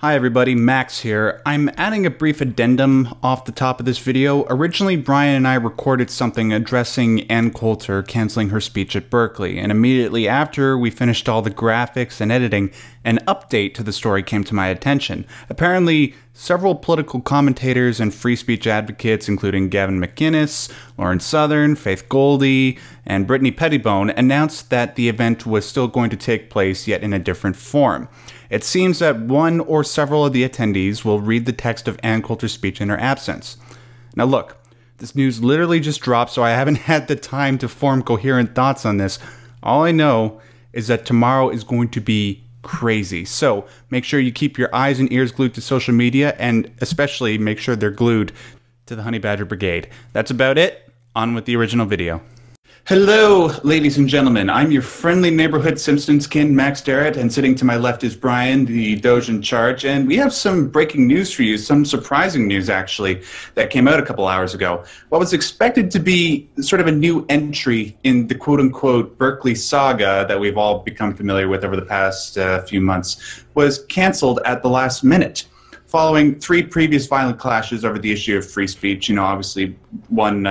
Hi everybody, Max here. I'm adding a brief addendum off the top of this video. Originally, Brian and I recorded something addressing Ann Coulter canceling her speech at Berkeley, and immediately after we finished all the graphics and editing, an update to the story came to my attention. Apparently, several political commentators and free speech advocates, including Gavin McInnes, Lauren Southern, Faith Goldy, and Brittany Pettibone, announced that the event was still going to take place, yet in a different form. It seems that one or several of the attendees will read the text of Ann Coulter's speech in her absence. Now look, this news literally just dropped, so I haven't had the time to form coherent thoughts on this. All I know is that tomorrow is going to be crazy. So make sure you keep your eyes and ears glued to social media, and especially make sure they're glued to the Honey Badger Brigade. That's about it. On with the original video. Hello, ladies and gentlemen. I'm your friendly neighborhood Simpsonskin, Max Darrett, and sitting to my left is Brian, the Doge in charge, and we have some breaking news for you, some surprising news, actually, that came out a couple hours ago. What was expected to be sort of a new entry in the quote-unquote Berkeley saga that we've all become familiar with over the past few months was canceled at the last minute. Following three previous violent clashes over the issue of free speech, you know, obviously one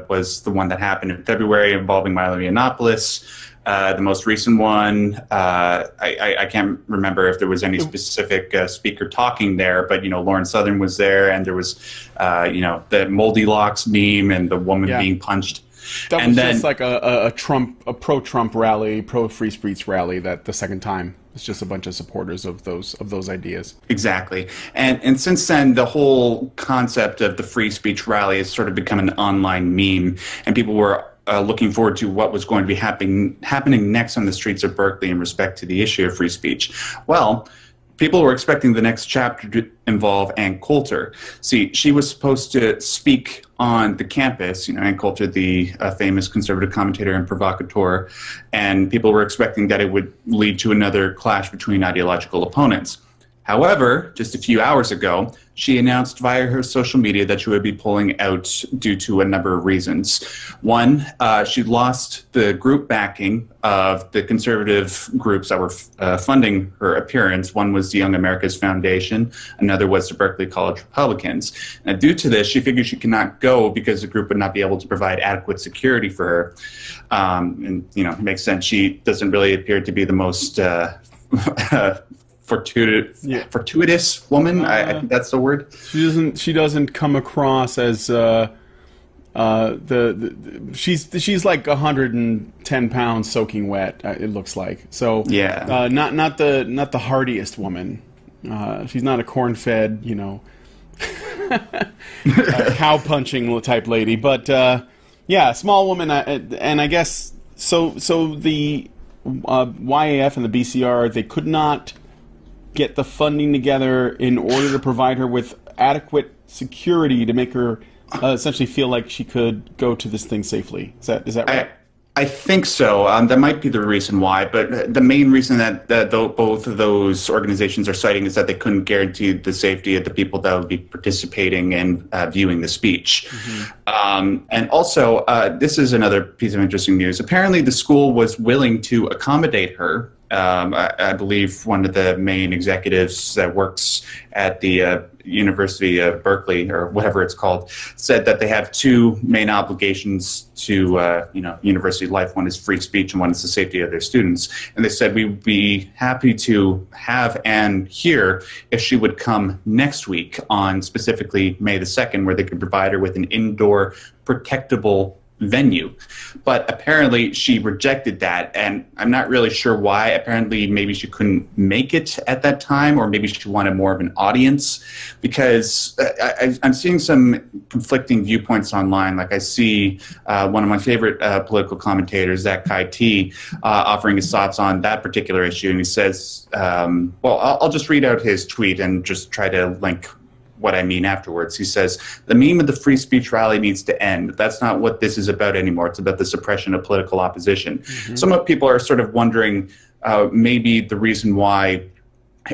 was the one that happened in February involving Milo Yiannopoulos. The most recent one, I can't remember if there was any specific speaker talking there, but, you know, Lauren Southern was there, and there was, you know, the Moldy Locks meme and the woman being punched. That was just like a pro-Trump rally, pro-free speech rally. That the second time, it's just a bunch of supporters of those ideas. Exactly, and since then, the whole concept of the free speech rally has sort of become an online meme, and people were looking forward to what was going to be happening next on the streets of Berkeley in respect to the issue of free speech. Well, people were expecting the next chapter to involve Ann Coulter. See, she was supposed to speak on the campus, you know, Ann Coulter, the famous conservative commentator and provocateur, and people were expecting that it would lead to another clash between ideological opponents. However, just a few hours ago, she announced via her social media that she would be pulling out due to a number of reasons. One, she lost the group backing of the conservative groups that were funding her appearance. One was the Young America's Foundation, another was the Berkeley College Republicans. Now, due to this, she figured she could not go because the group would not be able to provide adequate security for her. And, you know, it makes sense. She doesn't really appear to be the most fortuitous woman. I think that's the word. She doesn't come across as she's like 110 pounds soaking wet. It looks like so. Yeah. Not the hardiest woman. She's not a corn-fed, you know, cow punching type lady. But yeah, small woman. And I guess so the YAF and the BCR, they could not get the funding together in order to provide her with adequate security to make her essentially feel like she could go to this thing safely. Is that right? I think so. That might be the reason why, but the main reason that both of those organizations are citing is that they couldn't guarantee the safety of the people that would be participating and viewing the speech. Mm-hmm. And also, this is another piece of interesting news. Apparently, the school was willing to accommodate her. I believe one of the main executives that works at the University of Berkeley, or whatever it's called, said that they have two main obligations to you know, university life. One is free speech and one is the safety of their students. And they said we'd be happy to have Ann here if she would come next week on specifically May the 2nd, where they could provide her with an indoor protectable venue. But apparently she rejected that, and I'm not really sure why. Apparently maybe she couldn't make it at that time, or maybe she wanted more of an audience, because I'm seeing some conflicting viewpoints online. Like I see one of my favorite political commentators, Zach Kai T, offering his thoughts on that particular issue, and he says, well, I'll just read out his tweet and just try to link what I mean afterwards. He says, the meme of the free speech rally needs to end. That's not what this is about anymore. It's about the suppression of political opposition. Mm-hmm. Some people are sort of wondering maybe the reason why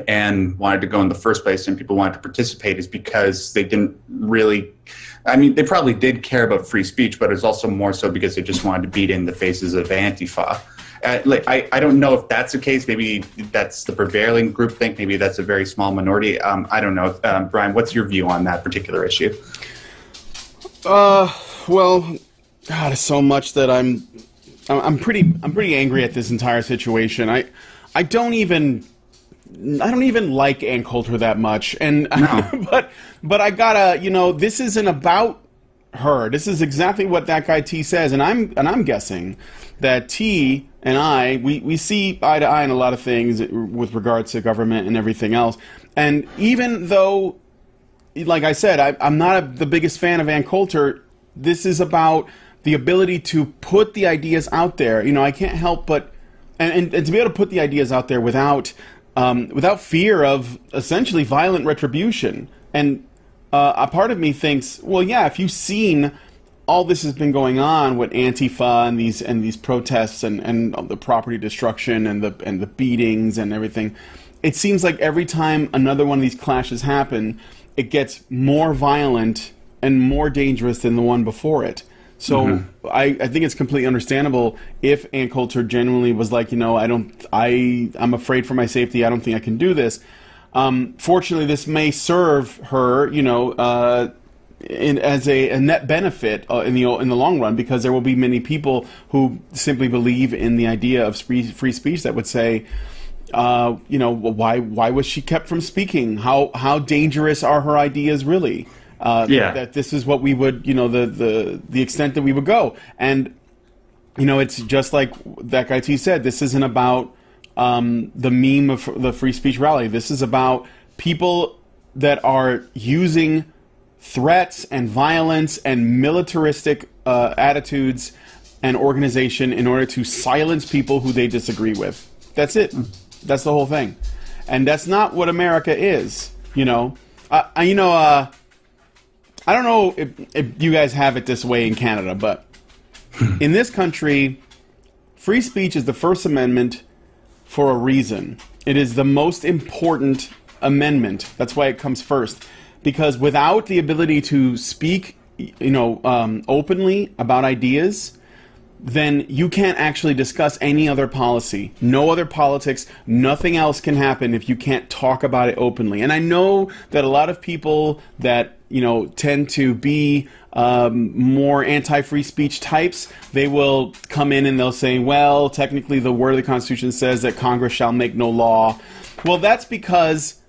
Ann wanted to go in the first place and people wanted to participate is because they didn't really, I mean, they probably did care about free speech, but it's also more so because they just wanted to beat in the faces of Antifa. I don't know if that's the case. Maybe that's the prevailing group think. Maybe that's a very small minority. I don't know. Brian, what's your view on that particular issue? Well, God, it's so much that I'm pretty angry at this entire situation. I don't even like Ann Coulter that much, and no. but I gotta, this isn't about her. This is exactly what that guy T says, and I'm guessing that T and I we see eye to eye on a lot of things with regards to government and everything else. And even though, like I said, I'm not the biggest fan of Ann Coulter, this is about the ability to put the ideas out there. I can't help but and to be able to put the ideas out there without fear of essentially violent retribution. And a part of me thinks, well, yeah, if you've seen all this has been going on with Antifa and these protests and the property destruction and the beatings and everything, it seems like every time another one of these clashes happen, it gets more violent and more dangerous than the one before it. So I think it's completely understandable if Ann Coulter genuinely was like, I'm afraid for my safety. I don't think I can do this. Fortunately, this may serve her, as a net benefit in the long run, because there will be many people who simply believe in the idea of free speech that would say, why was she kept from speaking? How dangerous are her ideas really? That this is what we would, the extent that we would go. And, it's just like that guy T said, this isn't about the meme of the free speech rally. This is about people that are using threats and violence and militaristic attitudes and organization in order to silence people who they disagree with. That's it. That's the whole thing. And that's not what America is, I don't know if you guys have it this way in Canada, but in this country, free speech is the First Amendment for a reason. It is the most important amendment. That's why it comes first. Because without the ability to speak, openly about ideas, then you can't actually discuss any other policy. No other politics, nothing else can happen if you can't talk about it openly. And I know that a lot of people that, tend to be more anti-free speech types, they will come in and they'll say, well, technically the word of the Constitution says that Congress shall make no law. Well, that's because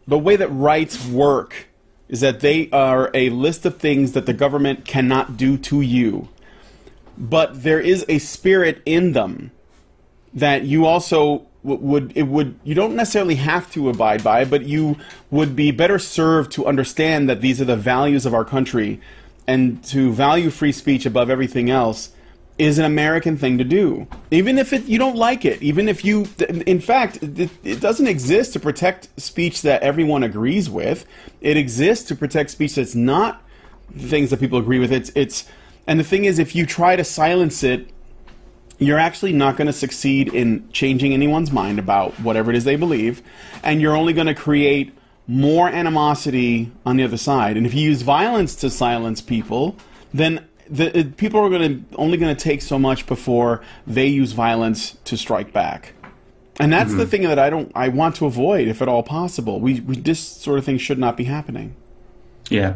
the way that rights work is that they are a list of things that the government cannot do to you. But there is a spirit in them that you also you don't necessarily have to abide by, but you would be better served to understand that these are the values of our country, and to value free speech above everything else is an American thing to do. Even if you don't like it, even if you, in fact, it doesn't exist to protect speech that everyone agrees with. It exists to protect speech that's not things that people agree with. And the thing is, if you try to silence it, you're actually not going to succeed in changing anyone's mind about whatever it is they believe, and you're only going to create more animosity on the other side. And if you use violence to silence people, then people are only going to take so much before they use violence to strike back. And that's the thing that I want to avoid, if at all possible. This sort of thing should not be happening. Yeah.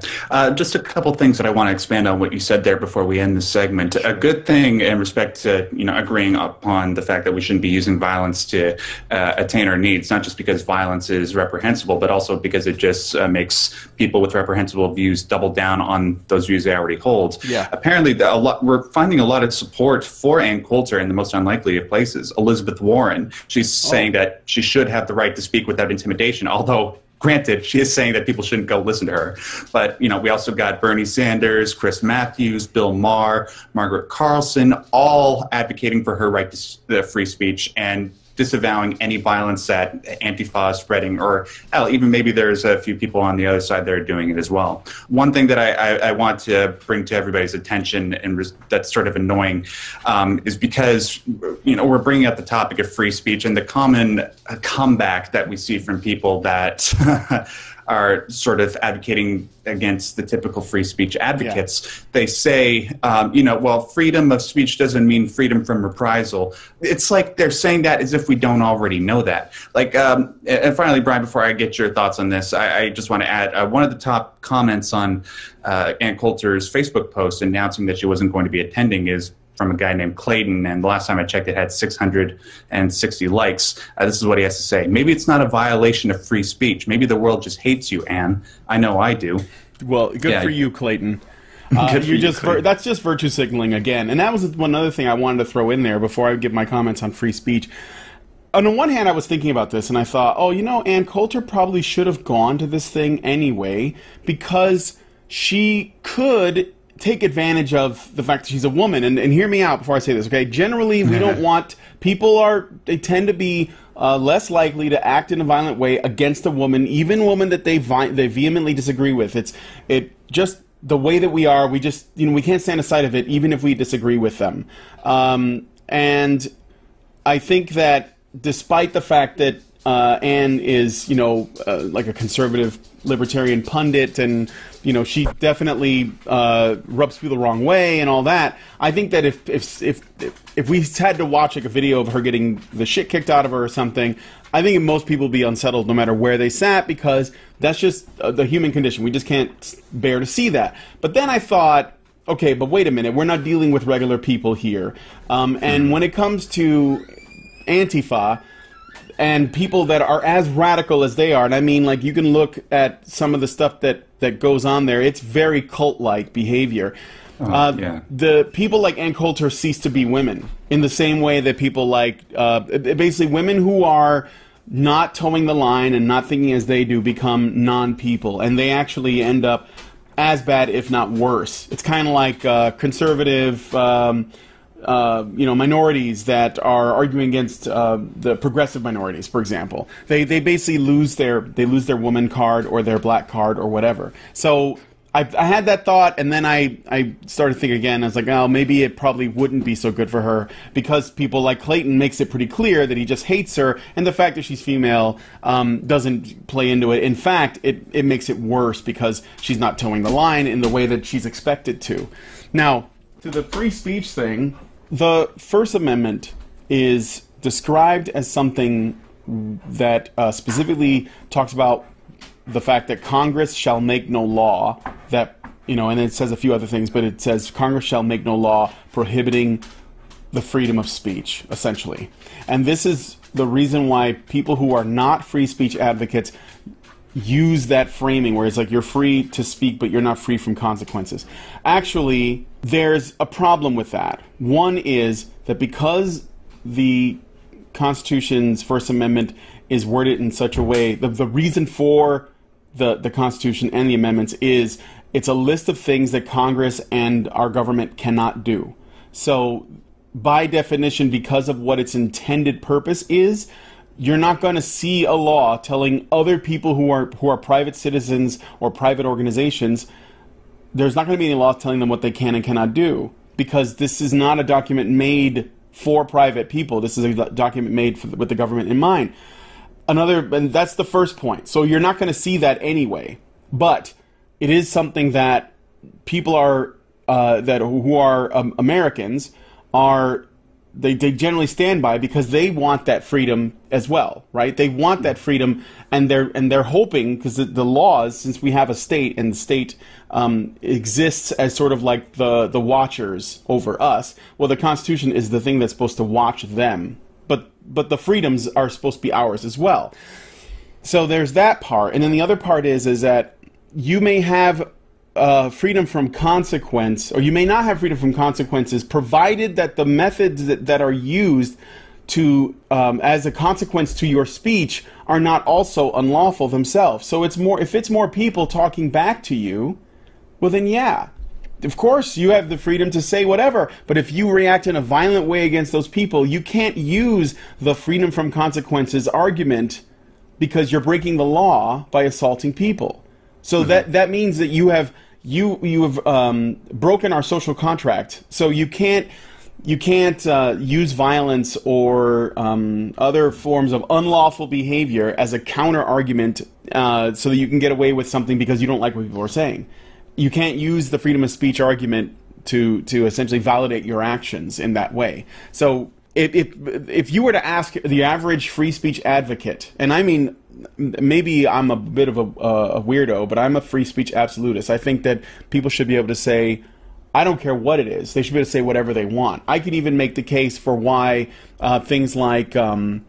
Just a couple things that I want to expand on what you said there before we end this segment. A good thing in respect to, agreeing upon the fact that we shouldn't be using violence to attain our needs, not just because violence is reprehensible, but also because it just makes people with reprehensible views double down on those views they already hold. Yeah. Apparently, we're finding a lot of support for Ann Coulter in the most unlikely of places. Elizabeth Warren, she's saying that she should have the right to speak without intimidation, although granted, she is saying that people shouldn't go listen to her. But, we also got Bernie Sanders, Chris Matthews, Bill Maher, Margaret Carlson, all advocating for her right to free speech and disavowing any violence that Antifa is spreading, or hell, even maybe there's a few people on the other side that are doing it as well. One thing that I want to bring to everybody's attention, and that's sort of annoying, is because we're bringing up the topic of free speech, and the common comeback that we see from people that are sort of advocating against the typical free speech advocates. They say, you know, well, freedom of speech doesn't mean freedom from reprisal. It's like they're saying that as if we don't already know that. Like, and finally, Brian, before I get your thoughts on this, I just want to add one of the top comments on Ann Coulter's Facebook post announcing that she wasn't going to be attending is from a guy named Clayton, and the last time I checked it had 660 likes. This is what he has to say. Maybe it's not a violation of free speech. Maybe the world just hates you, Anne. I know I do. Well, good for you, Clayton. That's just virtue signaling again. And that was one other thing I wanted to throw in there before I give my comments on free speech. On the one hand, I was thinking about this, and I thought, oh, you know, Ann Coulter probably should have gone to this thing anyway, because she could take advantage of the fact that she's a woman. And hear me out before I say this, okay? Generally, we don't want... They tend to be less likely to act in a violent way against a woman, even a woman that they vehemently disagree with. It just the way that we are, we just, you know, we can't stand aside of it, even if we disagree with them. And I think that despite the fact that Anne is, you know, like a conservative libertarian pundit, and you know, she definitely rubs people the wrong way and all that. I think that if we had to watch like a video of her getting the shit kicked out of her or something, I think most people would be unsettled no matter where they sat, because that's just the human condition. We just can't bear to see that. But then I thought, okay, but wait a minute, we're not dealing with regular people here. And when it comes to Antifa and people that are as radical as they are, and I mean, like, you can look at some of the stuff that goes on there, it's very cult-like behavior. The people like Ann Coulter cease to be women, in the same way that people like, basically women who are not towing the line and not thinking as they do become non-people, and they actually end up as bad, if not worse. It's kind of like conservative... you know, minorities that are arguing against the progressive minorities, for example. They basically lose their woman card or their black card or whatever. So I had that thought, and then I started to think again. I was like, oh, maybe it probably wouldn't be so good for her, because people like Clayton makes it pretty clear that he just hates her, and the fact that she's female doesn't play into it. In fact, it makes it worse, because she's not towing the line in the way that she's expected to. Now, to the free speech thing, the First Amendment is described as something that specifically talks about the fact that Congress shall make no law that, you know, and it says a few other things, but it says Congress shall make no law prohibiting the freedom of speech, essentially. And this is the reason why people who are not free speech advocates use that framing, where it's like you're free to speak, but you're not free from consequences. Actually, there's a problem with that. One is that because the Constitution's First Amendment is worded in such a way, the reason for the Constitution and the amendments is it's a list of things that Congress and our government cannot do. So, by definition, because of what its intended purpose is, you're not going to see a law telling other people who are private citizens or private organizations, there's not going to be any law telling them what they can and cannot do, because this is not a document made for private people. This is a document made with the government in mind. And that's the first point. So you're not going to see that anyway. But it is something that people are who are Americans are. They generally stand by, because they want that freedom as well, right? They want that freedom, and they're hoping, because the laws, since we have a state, and the state exists as sort of like the watchers over us. Well, the Constitution is the thing that's supposed to watch them, but the freedoms are supposed to be ours as well. So there's that part, and then the other part is that you may have freedom from consequence, or you may not have freedom from consequences, provided that the methods that are used to as a consequence to your speech are not also unlawful themselves. So it's more, if it's more people talking back to you, well then yeah, of course you have the freedom to say whatever, but if you react in a violent way against those people, you can't use the freedom from consequences argument, because you're breaking the law by assaulting people. So that means that you have broken our social contract. So you can't you can't use violence or other forms of unlawful behavior as a counter argument so that you can get away with something because you don't like what people are saying. You can't use the freedom of speech argument to essentially validate your actions in that way. So if you were to ask the average free speech advocate, and I mean, maybe I'm a bit of a weirdo, but I'm a free speech absolutist. I think that people should be able to say, I don't care what it is. They should be able to say whatever they want. I could even make the case for why things like, you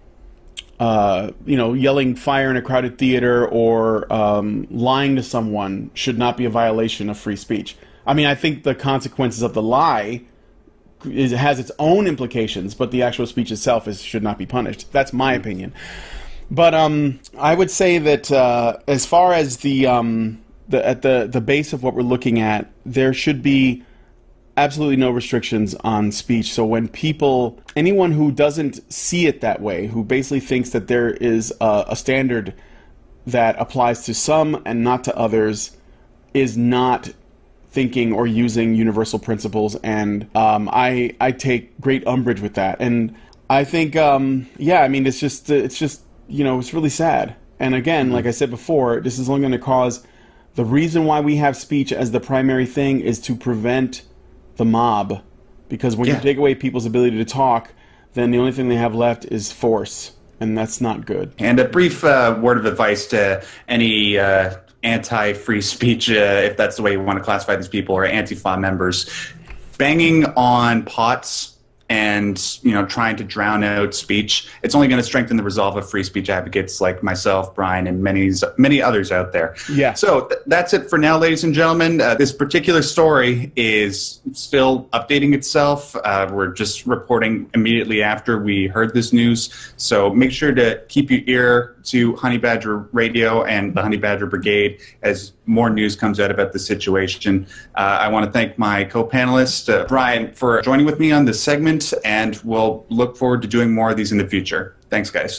know, yelling fire in a crowded theater or lying to someone should not be a violation of free speech. I mean, I think the consequences of the lie has its own implications, but the actual speech itself should not be punished. That's my opinion. But I would say that as far as at the base of what we're looking at, there should be absolutely no restrictions on speech. So when anyone who doesn't see it that way, who basically thinks that there is a standard that applies to some and not to others, is not thinking or using universal principles, and I take great umbrage with that. And I think, yeah, I mean, it's just, you know, it's really sad. And again, like I said before, this is only going to cause, the reason why we have speech as the primary thing is to prevent the mob. Because when you take away people's ability to talk, then the only thing they have left is force. And that's not good. And a brief word of advice to any anti-free speech, if that's the way you want to classify these people, or Antifa members. Banging on pots and, you know, trying to drown out speech, it's only going to strengthen the resolve of free speech advocates like myself, Brian, and many others out there. Yeah. So that's it for now, ladies and gentlemen. This particular story is still updating itself. We're just reporting immediately after we heard this news. So make sure to keep your ear to Honey Badger Radio and the Honey Badger Brigade as more news comes out about the situation. I want to thank my co-panelist, Brian, for joining with me on this segment, and we'll look forward to doing more of these in the future. Thanks, guys.